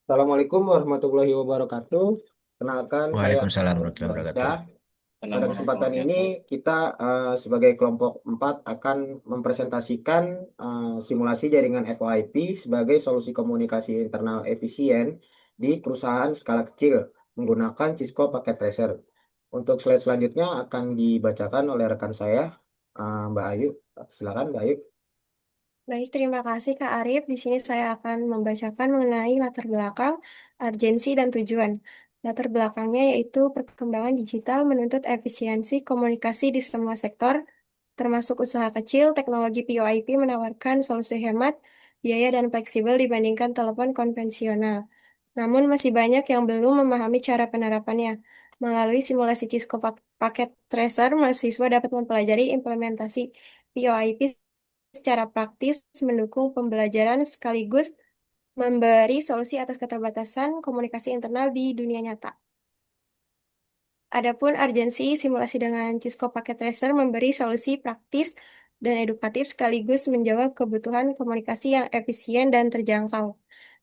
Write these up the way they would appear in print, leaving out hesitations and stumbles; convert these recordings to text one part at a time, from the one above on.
Assalamualaikum warahmatullahi wabarakatuh. Kenalkan, saya Waalaikumsalam Arif warahmatullahi wabarakatuh. Diansyah. Pada kesempatan ini, kita sebagai kelompok 4 akan mempresentasikan simulasi jaringan VoIP sebagai solusi komunikasi internal efisien di perusahaan skala kecil menggunakan Cisco Packet Tracer. Untuk slide selanjutnya akan dibacakan oleh rekan saya, Mbak Ayu. Silakan, Mbak Ayu. Baik, terima kasih Kak Arif. Di sini saya akan membacakan mengenai latar belakang, urgensi, dan tujuan. Latar belakangnya yaitu perkembangan digital menuntut efisiensi komunikasi di semua sektor, termasuk usaha kecil. Teknologi VoIP menawarkan solusi hemat, biaya, dan fleksibel dibandingkan telepon konvensional. Namun masih banyak yang belum memahami cara penerapannya. Melalui simulasi Cisco Packet Tracer, mahasiswa dapat mempelajari implementasi VoIP secara praktis, mendukung pembelajaran sekaligus memberi solusi atas keterbatasan komunikasi internal di dunia nyata. Adapun urgensi simulasi dengan Cisco Packet Tracer memberi solusi praktis dan edukatif sekaligus menjawab kebutuhan komunikasi yang efisien dan terjangkau.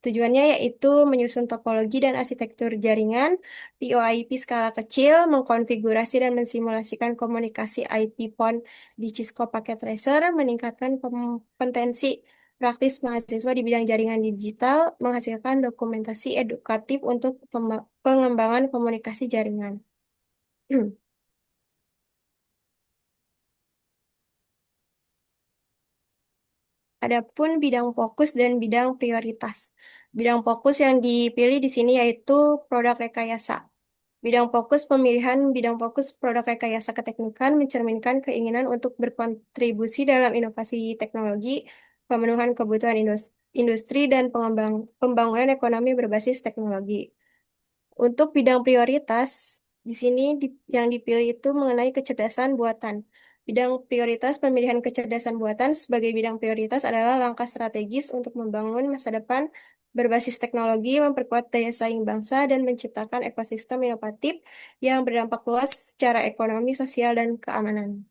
Tujuannya yaitu menyusun topologi dan arsitektur jaringan, VoIP skala kecil, mengkonfigurasi dan mensimulasikan komunikasi IP PON di Cisco Packet Tracer, meningkatkan kompetensi praktis mahasiswa di bidang jaringan digital, menghasilkan dokumentasi edukatif untuk pengembangan komunikasi jaringan. Adapun bidang fokus dan bidang prioritas. Bidang fokus yang dipilih di sini yaitu produk rekayasa. Bidang fokus produk rekayasa keteknikan mencerminkan keinginan untuk berkontribusi dalam inovasi teknologi, pemenuhan kebutuhan industri, dan pembangunan ekonomi berbasis teknologi. Untuk bidang prioritas, di sini yang dipilih itu mengenai kecerdasan buatan. Bidang prioritas pemilihan kecerdasan buatan sebagai bidang prioritas adalah langkah strategis untuk membangun masa depan berbasis teknologi, memperkuat daya saing bangsa, dan menciptakan ekosistem inovatif yang berdampak luas secara ekonomi, sosial, dan keamanan.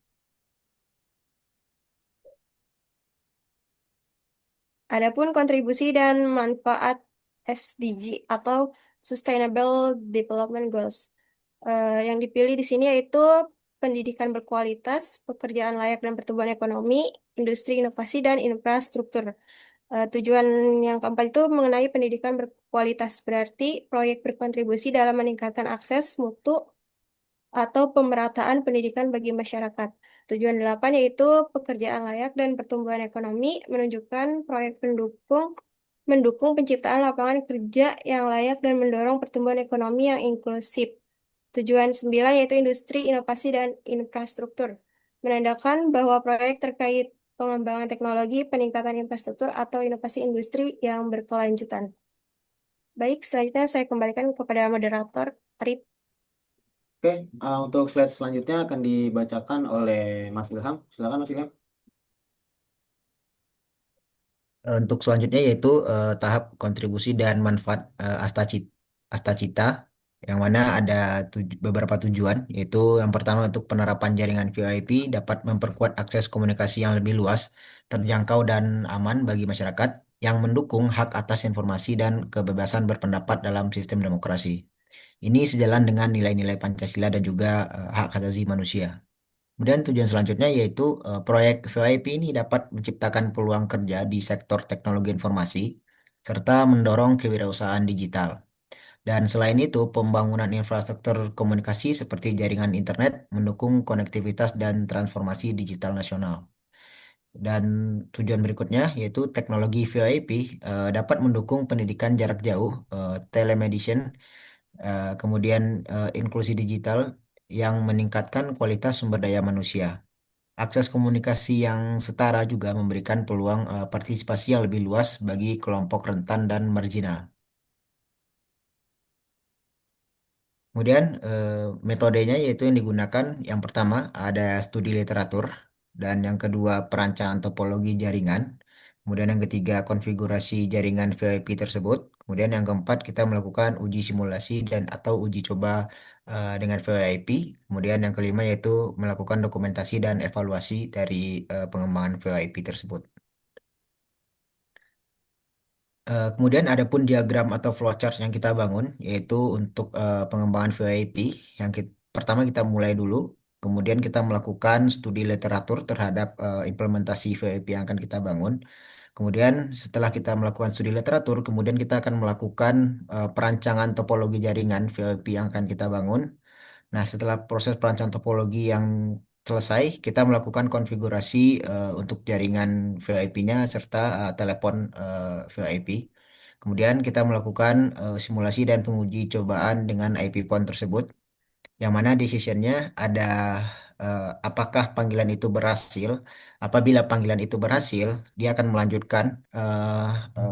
Adapun kontribusi dan manfaat SDG atau Sustainable Development Goals. Yang dipilih di sini yaitu pendidikan berkualitas, pekerjaan layak dan pertumbuhan ekonomi, industri inovasi, dan infrastruktur. Tujuan yang keempat itu mengenai pendidikan berkualitas, berarti proyek berkontribusi dalam meningkatkan akses mutu atau pemerataan pendidikan bagi masyarakat. Tujuan delapan yaitu pekerjaan layak dan pertumbuhan ekonomi, menunjukkan proyek mendukung penciptaan lapangan kerja yang layak dan mendorong pertumbuhan ekonomi yang inklusif. Tujuan 9 yaitu industri, inovasi, dan infrastruktur. Menandakan bahwa proyek terkait pengembangan teknologi, peningkatan infrastruktur, atau inovasi industri yang berkelanjutan. Baik, selanjutnya saya kembalikan kepada moderator, Arif. Oke, untuk slide selanjutnya akan dibacakan oleh Mas Ilham. Silakan, Mas Ilham. Untuk selanjutnya yaitu tahap kontribusi dan manfaat Astacita, yang mana ada beberapa tujuan, yaitu yang pertama untuk penerapan jaringan VoIP dapat memperkuat akses komunikasi yang lebih luas, terjangkau dan aman bagi masyarakat, yang mendukung hak atas informasi dan kebebasan berpendapat dalam sistem demokrasi. Ini sejalan dengan nilai-nilai Pancasila dan juga hak asasi manusia. Kemudian tujuan selanjutnya yaitu proyek VoIP ini dapat menciptakan peluang kerja di sektor teknologi informasi serta mendorong kewirausahaan digital. Dan selain itu, pembangunan infrastruktur komunikasi seperti jaringan internet mendukung konektivitas dan transformasi digital nasional. Dan tujuan berikutnya yaitu teknologi VoIP dapat mendukung pendidikan jarak jauh, telemedicine, kemudian inklusi digital yang meningkatkan kualitas sumber daya manusia. Akses komunikasi yang setara juga memberikan peluang partisipasi yang lebih luas bagi kelompok rentan dan marginal. Kemudian metodenya yaitu yang digunakan yang pertama ada studi literatur dan yang kedua perancangan topologi jaringan. Kemudian yang ketiga konfigurasi jaringan VIP tersebut. Kemudian yang keempat kita melakukan uji simulasi dan atau uji coba dengan VIP. Kemudian yang kelima yaitu melakukan dokumentasi dan evaluasi dari pengembangan VIP tersebut. Kemudian ada pun diagram atau flowchart yang kita bangun, yaitu untuk pengembangan VoIP. Pertama kita mulai dulu, kemudian kita melakukan studi literatur terhadap implementasi VoIP yang akan kita bangun. Kemudian setelah kita melakukan studi literatur, kemudian kita akan melakukan perancangan topologi jaringan VoIP yang akan kita bangun. Nah, setelah proses perancangan topologi yang selesai, kita melakukan konfigurasi untuk jaringan VoIP-nya serta telepon VoIP. Kemudian kita melakukan simulasi dan penguji cobaan dengan IP PON tersebut, yang mana decision-nya ada apakah panggilan itu berhasil. Apabila panggilan itu berhasil, dia akan melanjutkan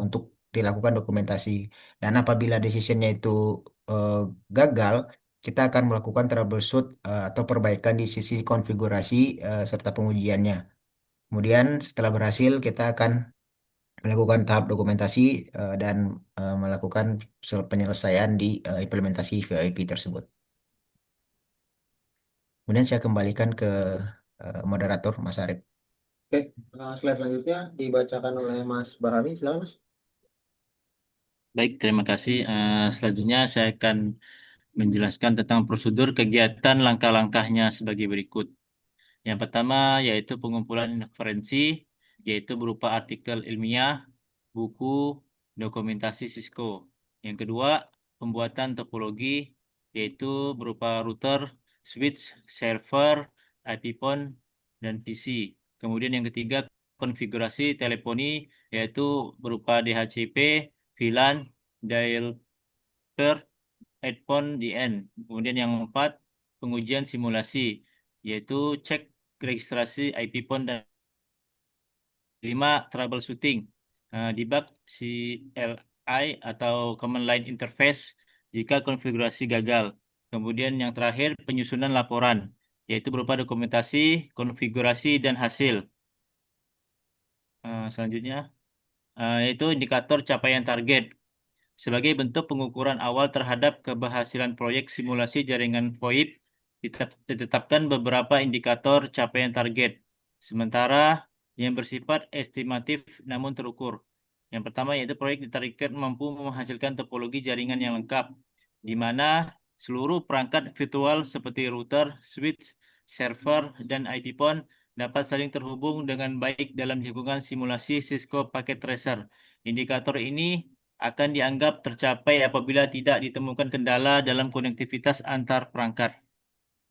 untuk dilakukan dokumentasi. Dan apabila decision-nya itu eh, gagal, kita akan melakukan troubleshoot atau perbaikan di sisi konfigurasi serta pengujiannya. Kemudian setelah berhasil, kita akan melakukan tahap dokumentasi dan melakukan penyelesaian di implementasi VIP tersebut. Kemudian saya kembalikan ke moderator Mas Arief. Oke, slide selanjutnya dibacakan oleh Mas Bahami. Silakan Mas. Baik, terima kasih. Selanjutnya saya akan menjelaskan tentang prosedur kegiatan langkah-langkahnya sebagai berikut. Yang pertama yaitu pengumpulan referensi, yaitu berupa artikel ilmiah, buku, dokumentasi Cisco. Yang kedua, pembuatan topologi, yaitu berupa router, switch, server, IP phone, dan PC. Kemudian yang ketiga, konfigurasi teleponi, yaitu berupa DHCP, VLAN, dialer, headphone DN. Kemudian yang keempat, pengujian simulasi, yaitu cek registrasi IP phone dan lima troubleshooting, debug CLI atau command line interface jika konfigurasi gagal. Kemudian yang terakhir, penyusunan laporan, yaitu berupa dokumentasi, konfigurasi, dan hasil. Selanjutnya, yaitu indikator capaian target. Sebagai bentuk pengukuran awal terhadap keberhasilan proyek simulasi jaringan VoIP, ditetapkan beberapa indikator capaian target, sementara yang bersifat estimatif namun terukur. Yang pertama yaitu proyek ditargetkan mampu menghasilkan topologi jaringan yang lengkap, di mana seluruh perangkat virtual seperti router, switch, server, dan IP phone dapat saling terhubung dengan baik dalam lingkungan simulasi Cisco Packet Tracer. Indikator ini akan dianggap tercapai apabila tidak ditemukan kendala dalam konektivitas antar perangkat.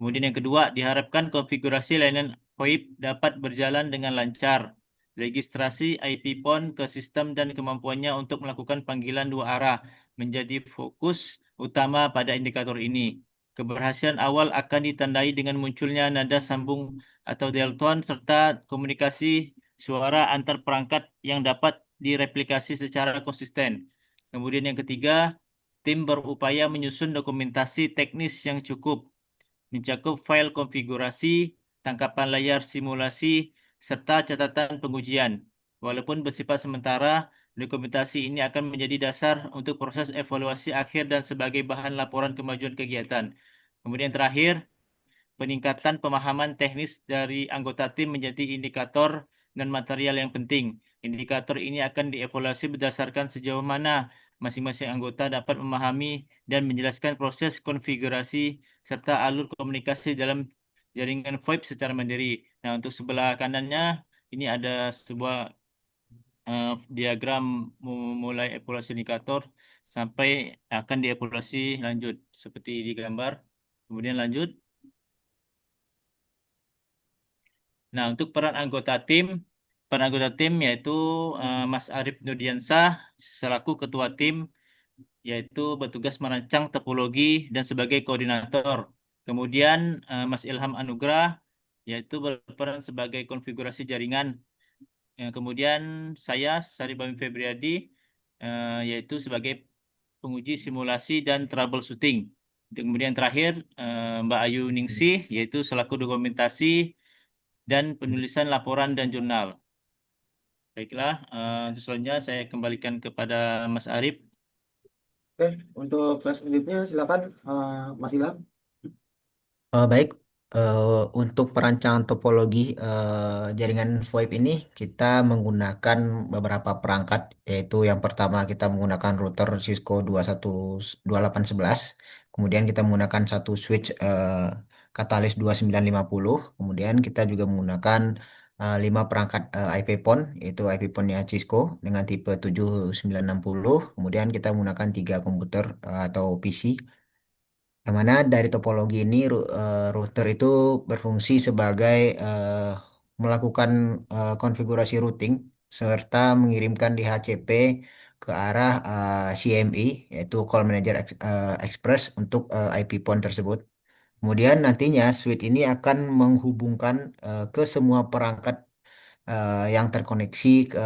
Kemudian yang kedua, diharapkan konfigurasi layanan VoIP dapat berjalan dengan lancar. Registrasi IP PON ke sistem dan kemampuannya untuk melakukan panggilan dua arah menjadi fokus utama pada indikator ini. Keberhasilan awal akan ditandai dengan munculnya nada sambung atau delton serta komunikasi suara antar perangkat yang dapat direplikasi secara konsisten. Kemudian yang ketiga, tim berupaya menyusun dokumentasi teknis yang cukup, mencakup file konfigurasi, tangkapan layar simulasi, serta catatan pengujian. Walaupun bersifat sementara, dokumentasi ini akan menjadi dasar untuk proses evaluasi akhir dan sebagai bahan laporan kemajuan kegiatan. Kemudian terakhir, peningkatan pemahaman teknis dari anggota tim menjadi indikator dan material yang penting. Indikator ini akan dievaluasi berdasarkan sejauh mana masing-masing anggota dapat memahami dan menjelaskan proses konfigurasi serta alur komunikasi dalam jaringan VoIP secara mandiri. Nah, untuk sebelah kanannya ini ada sebuah diagram mulai evaluasi indikator sampai akan dievaluasi lanjut seperti di gambar. Kemudian lanjut. Nah, untuk peran anggota tim yaitu Mas Arief Nurdiansah selaku ketua tim, yaitu bertugas merancang topologi dan sebagai koordinator. Kemudian Mas Ilham Anugrah yaitu berperan sebagai konfigurasi jaringan. Kemudian saya Saribami Febriadi yaitu sebagai penguji simulasi dan troubleshooting. Dan kemudian terakhir Mbak Ayu Ningsih yaitu selaku dokumentasi dan penulisan laporan dan jurnal. Baiklah, selanjutnya saya kembalikan kepada Mas Arief. Oke, untuk slide selanjutnya silakan Mas Ilham. Baik, Untuk perancangan topologi jaringan VoIP ini kita menggunakan beberapa perangkat, yaitu yang pertama kita menggunakan router Cisco 2811, kemudian kita menggunakan satu switch Catalyst 2950, kemudian kita juga menggunakan 5 perangkat IP phone, yaitu IP phone-nya Cisco dengan tipe 7960, kemudian kita menggunakan 3 komputer atau PC. Yang mana dari topologi ini router itu berfungsi sebagai melakukan konfigurasi routing serta mengirimkan DHCP ke arah CME, yaitu Call Manager Express untuk IP phone tersebut. Kemudian nantinya switch ini akan menghubungkan ke semua perangkat yang terkoneksi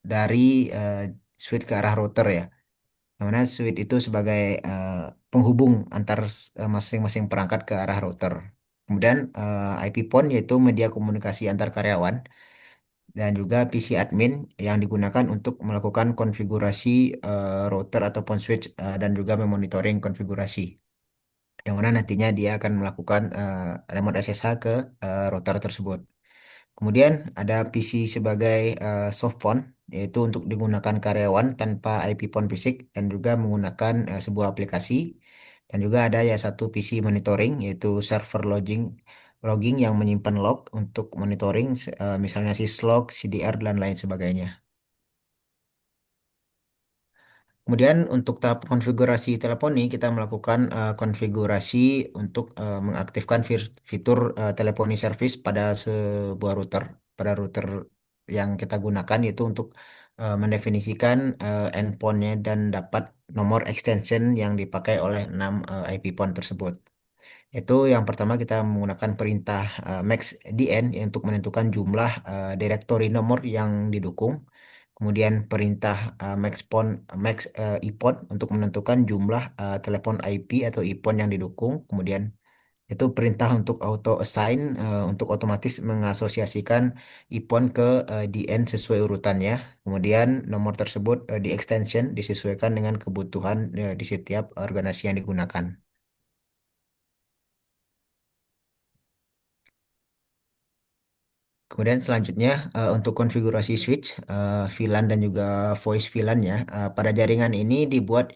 dari eh, switch ke arah router ya. Yang mana switch itu sebagai penghubung antar masing-masing perangkat ke arah router. Kemudian IP phone yaitu media komunikasi antar karyawan dan juga PC admin yang digunakan untuk melakukan konfigurasi router ataupun switch dan juga memonitoring konfigurasi. Yang mana nantinya dia akan melakukan remote SSH ke router tersebut. Kemudian ada PC sebagai softphone, yaitu untuk digunakan karyawan tanpa IP phone fisik dan juga menggunakan sebuah aplikasi. Dan juga ada ya satu PC monitoring, yaitu server logging yang menyimpan log untuk monitoring, misalnya syslog, CDR, dan lain sebagainya. Kemudian untuk tahap konfigurasi teleponi, kita melakukan konfigurasi untuk mengaktifkan fitur teleponi service pada sebuah router. Pada router yang kita gunakan yaitu untuk mendefinisikan endpointnya dan dapat nomor extension yang dipakai oleh 6 IP phone tersebut. Itu yang pertama kita menggunakan perintah maxdn untuk menentukan jumlah directory nomor yang didukung. Kemudian perintah max ipon untuk menentukan jumlah telepon IP atau ipon yang didukung. Kemudian itu perintah untuk auto assign untuk otomatis mengasosiasikan ipon ke DN sesuai urutannya. Kemudian nomor tersebut di extension disesuaikan dengan kebutuhan di setiap organisasi yang digunakan. Kemudian selanjutnya untuk konfigurasi switch, VLAN dan juga voice VLAN-nya pada jaringan ini dibuat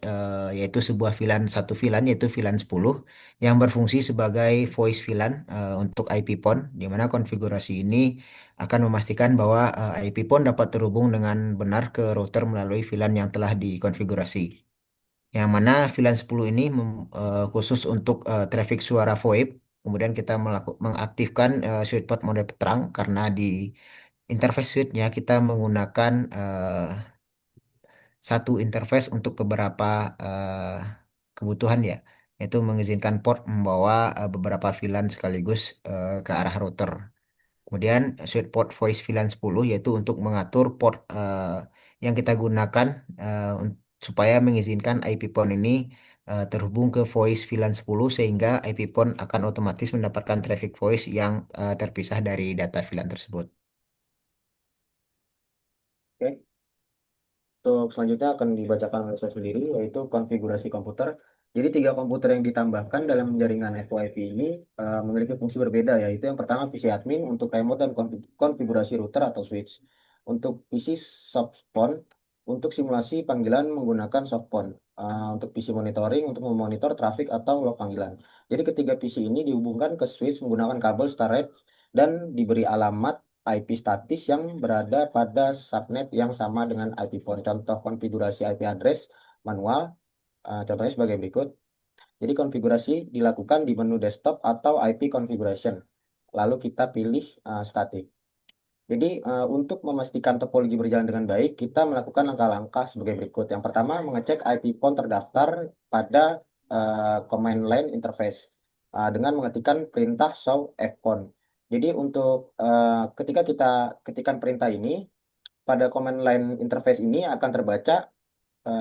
yaitu sebuah VLAN satu VLAN yaitu VLAN 10 yang berfungsi sebagai voice VLAN untuk IP phone, di mana konfigurasi ini akan memastikan bahwa IP phone dapat terhubung dengan benar ke router melalui VLAN yang telah dikonfigurasi. Yang mana VLAN 10 ini khusus untuk traffic suara VoIP. Kemudian kita mengaktifkan switch port mode terang karena di interface switch-nya kita menggunakan satu interface untuk beberapa kebutuhan ya, yaitu mengizinkan port membawa beberapa VLAN sekaligus ke arah router. Kemudian switch port voice VLAN 10 yaitu untuk mengatur port yang kita gunakan supaya mengizinkan IP phone ini terhubung ke voice VLAN 10 sehingga IP phone akan otomatis mendapatkan traffic voice yang terpisah dari data VLAN tersebut. Oke. Untuk selanjutnya akan dibacakan oleh saya sendiri, yaitu konfigurasi komputer. Jadi tiga komputer yang ditambahkan dalam jaringan FWIP ini memiliki fungsi berbeda, yaitu yang pertama PC admin untuk remote dan konfigurasi router atau switch. Untuk PC softphone untuk simulasi panggilan menggunakan softphone. Untuk PC monitoring untuk memonitor traffic atau log panggilan. Jadi ketiga PC ini dihubungkan ke switch menggunakan kabel Starlink dan diberi alamat IP statis yang berada pada subnet yang sama dengan IP phone. Contoh konfigurasi IP address manual, contohnya sebagai berikut. Jadi konfigurasi dilakukan di menu desktop atau IP configuration. Lalu kita pilih static. Jadi untuk memastikan topologi berjalan dengan baik, kita melakukan langkah-langkah sebagai berikut. Yang pertama, mengecek IP phone terdaftar pada command line interface dengan mengetikkan perintah show fphone. Jadi untuk ketika kita ketikkan perintah ini, pada command line interface ini akan terbaca,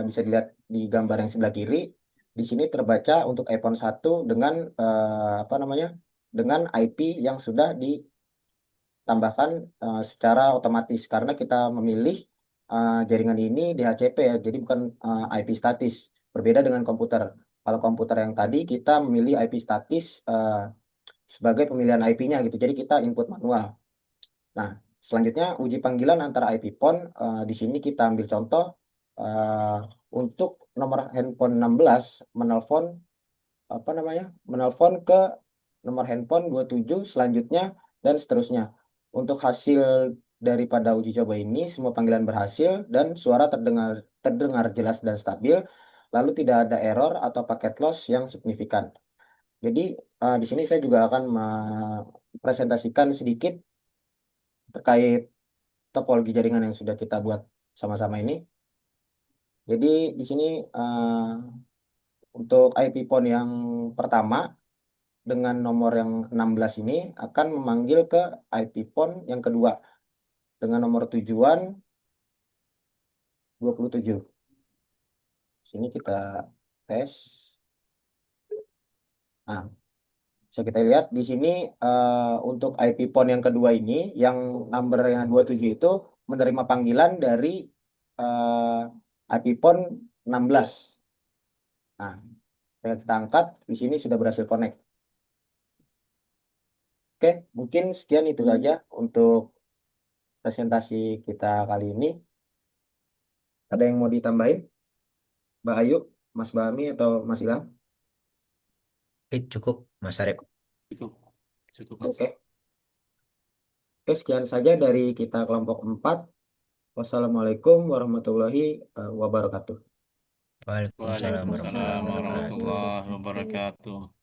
bisa dilihat di gambar yang sebelah kiri, di sini terbaca untuk iPhone 1 dengan apa namanya, dengan IP yang sudah tambahkan secara otomatis karena kita memilih jaringan ini DHCP ya, jadi bukan IP statis. Berbeda dengan komputer. Kalau komputer yang tadi kita memilih IP statis sebagai pemilihan IP-nya gitu. Jadi kita input manual. Nah, selanjutnya uji panggilan antara IP PON. Di sini kita ambil contoh eh, untuk nomor handphone 16 menelpon apa namanya? Menelpon ke nomor handphone 27 selanjutnya dan seterusnya. Untuk hasil daripada uji coba ini semua panggilan berhasil dan suara terdengar terdengar jelas dan stabil, lalu tidak ada error atau paket loss yang signifikan. Jadi di sini saya juga akan mempresentasikan sedikit terkait topologi jaringan yang sudah kita buat sama-sama ini. Jadi di sini untuk IP PON yang pertama dengan nomor yang 16 ini akan memanggil ke IP PON yang kedua dengan nomor tujuan 27. Sini kita tes. Nah, bisa kita lihat di sini untuk IP PON yang kedua ini yang numbernya 27 itu menerima panggilan dari IP PON 16. Nah, kita angkat di sini sudah berhasil connect. Oke, mungkin sekian itu saja untuk presentasi kita kali ini. Ada yang mau ditambahin? Mbak Ayu, Mas Bahmi, atau Mas Ilham? Cukup, Mas Arif. Cukup. Cukup, Mas. Oke. Oke, sekian saja dari kita kelompok 4. Wassalamualaikum warahmatullahi wabarakatuh. Waalaikumsalam Waalaikumsalam warahmatullahi wabarakatuh. warahmatullahi wabarakatuh.